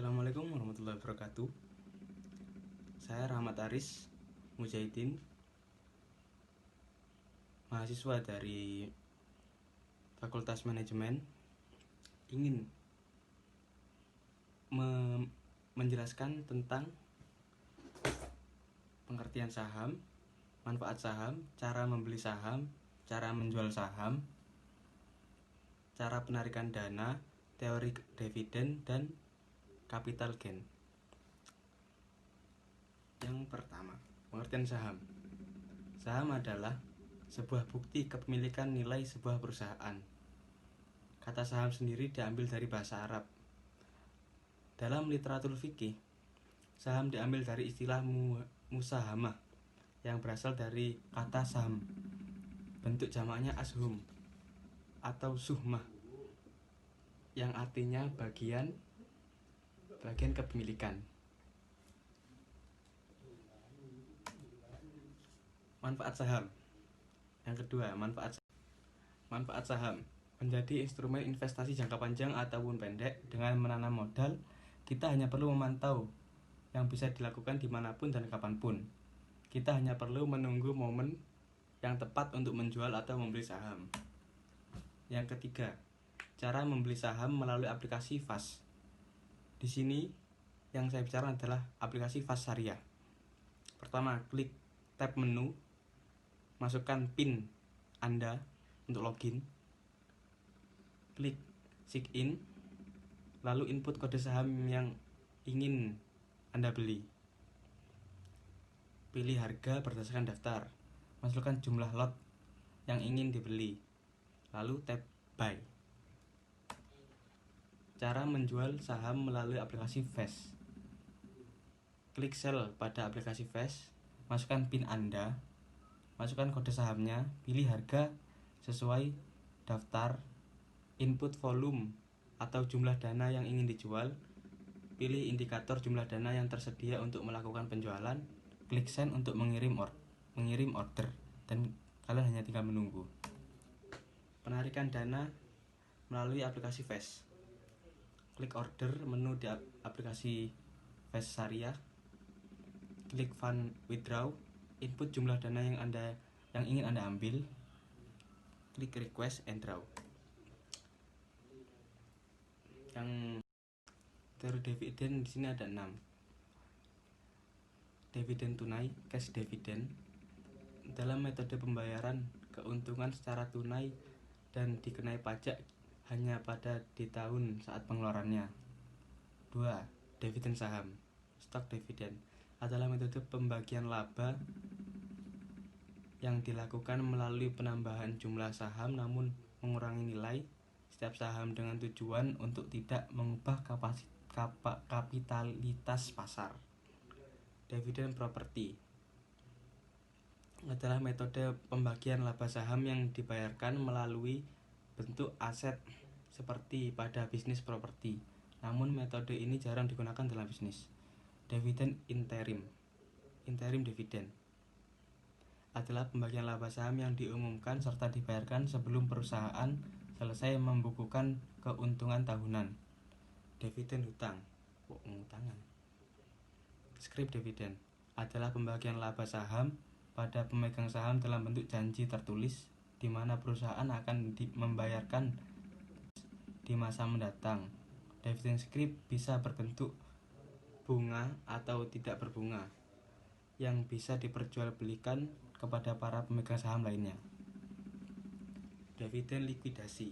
Assalamualaikum warahmatullahi wabarakatuh. Saya Rahmat Aris Mujahidin, mahasiswa dari Fakultas Manajemen, ingin menjelaskan tentang pengertian saham, manfaat saham, cara membeli saham, cara menjual saham, cara penarikan dana, teori dividen, dan capital gain. Yang pertama, pengertian saham. Saham adalah sebuah bukti kepemilikan nilai sebuah perusahaan. Kata saham sendiri diambil dari bahasa Arab. Dalam literatur fikih, saham diambil dari istilah musahamah yang berasal dari kata saham. Bentuk jamaknya ashum atau suhmah yang artinya bagian kepemilikan. Manfaat saham. Yang kedua, manfaat saham menjadi instrumen investasi jangka panjang ataupun pendek. Dengan menanam modal, kita hanya perlu memantau yang bisa dilakukan dimanapun dan kapanpun. Kita hanya perlu menunggu momen yang tepat untuk menjual atau membeli saham. Yang ketiga, cara membeli saham melalui aplikasi FAS. Di sini yang saya bicara adalah aplikasi FAS Syariah. Pertama, klik tab menu, masukkan PIN Anda untuk login, klik sign in, lalu input kode saham yang ingin Anda beli. Pilih harga berdasarkan daftar, masukkan jumlah lot yang ingin dibeli, lalu tab buy. Cara menjual saham melalui aplikasi FAS. Klik sell pada aplikasi FAS, masukkan PIN Anda, masukkan kode sahamnya, pilih harga sesuai daftar, input volume atau jumlah dana yang ingin dijual, pilih indikator jumlah dana yang tersedia untuk melakukan penjualan, klik send untuk mengirim order, dan kalian hanya tinggal menunggu. Penarikan dana melalui aplikasi FAS. Klik order menu di aplikasi FAS Syariah, klik fund withdraw, input jumlah dana yang ingin Anda ambil, klik request and draw. Yang teori dividen di sini ada 6. Dividen tunai, cash dividend. Dalam metode pembayaran keuntungan secara tunai dan dikenai pajak hanya pada di tahun saat pengeluarannya. 2. Dividen saham, stock dividend, adalah metode pembagian laba yang dilakukan melalui penambahan jumlah saham namun mengurangi nilai setiap saham dengan tujuan untuk tidak mengubah kapitalitas pasar. Dividen properti adalah metode pembagian laba saham yang dibayarkan melalui bentuk aset seperti pada bisnis properti. Namun metode ini jarang digunakan dalam bisnis. Dividen interim dividen adalah pembagian laba saham yang diumumkan serta dibayarkan sebelum perusahaan selesai membukukan keuntungan tahunan. Dividen hutang, scrip dividen adalah pembagian laba saham pada pemegang saham dalam bentuk janji tertulis di mana perusahaan akan membayarkan di masa mendatang. Dividen scrip bisa berbentuk bunga atau tidak berbunga yang bisa diperjualbelikan kepada para pemegang saham lainnya. Dividen likuidasi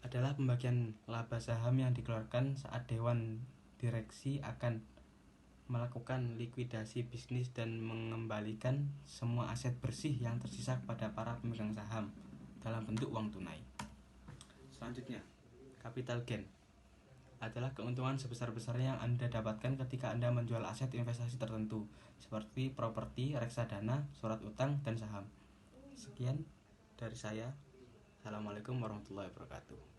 adalah pembagian laba saham yang dikeluarkan saat dewan direksi akan melakukan likuidasi bisnis dan mengembalikan semua aset bersih yang tersisa kepada para pemegang saham dalam bentuk uang tunai. Selanjutnya, capital gain adalah keuntungan sebesar-besarnya yang Anda dapatkan ketika Anda menjual aset investasi tertentu seperti properti, reksadana, surat utang, dan saham. Sekian dari saya. Assalamualaikum warahmatullahi wabarakatuh.